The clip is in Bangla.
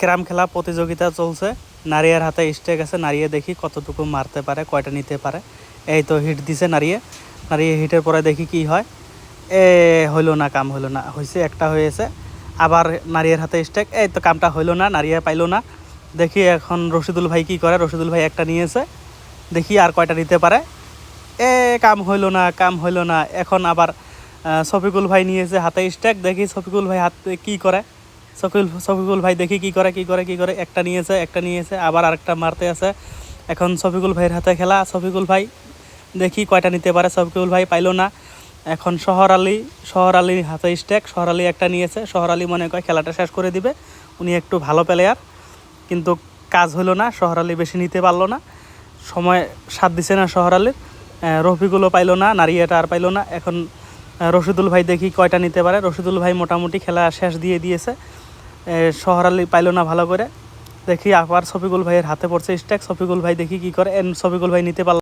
ক্যারাম খেলা প্রতিযোগিতা চলছে। নারিয়ার হাতে স্টেক আছে, নারিয়ে দেখি কতটুকু মারতে পারে, কয়টা নিতে পারে। এই তো হিট দিছে নারিয়ে হিটের পরে দেখি কি হয়। হইলো না, কাম হইলো না, হয়েছে একটা হয়েছে। আবার নারিয়ার হাতে স্টেক, এই তো কামটা হইলো না, নারিয়া পাইলো না। দেখি এখন রশিদুল ভাই কি করে। রশিদুল ভাই একটা নিয়েছে, দেখি আর কয়টা নিতে পারে। কাম হইলো না, কাম হইলো না। এখন আবার শফিকুল ভাই নিয়েছে হাতে স্টেক, দেখি শফিকুল ভাই হাতে কি করে। শফিকুল ভাই দেখি কি করে। একটা নিয়েছে, আবার আরেকটা মারতে আছে। এখন শফিকুল ভাইয়ের হাতে খেলা। শফিকুল ভাই দেখি কয়টা নিতে পারে। শফিকুল ভাই পাইলো না। এখন শহর আলীর হাতে স্টেক। শহর আলী একটা নিয়েছে। শহর আলী মনে করে খেলাটা শেষ করে দিবে, উনি একটু ভালো প্লেয়ার, কিন্তু কাজ হলো না। শহর আলী বেশি নিতে পারলো না, সময় সাথ দিছে না শহর আলীর। রফিকুলও পাইলো না, নারিয়াটা আর পাইলো না। এখন রশিদুল ভাই দেখি কয়টা নিতে পারে। রশিদুল ভাই মোটামুটি খেলা শেষ দিয়ে দিয়েছে। শহর আলী পাইলো না ভালো করে। দেখি আবার শফিকুল ভাইয়ের হাতে পড়ছে স্ট্যাক। শফিকুল ভাই দেখি কি করে। শফিকুল ভাই নিতে পারল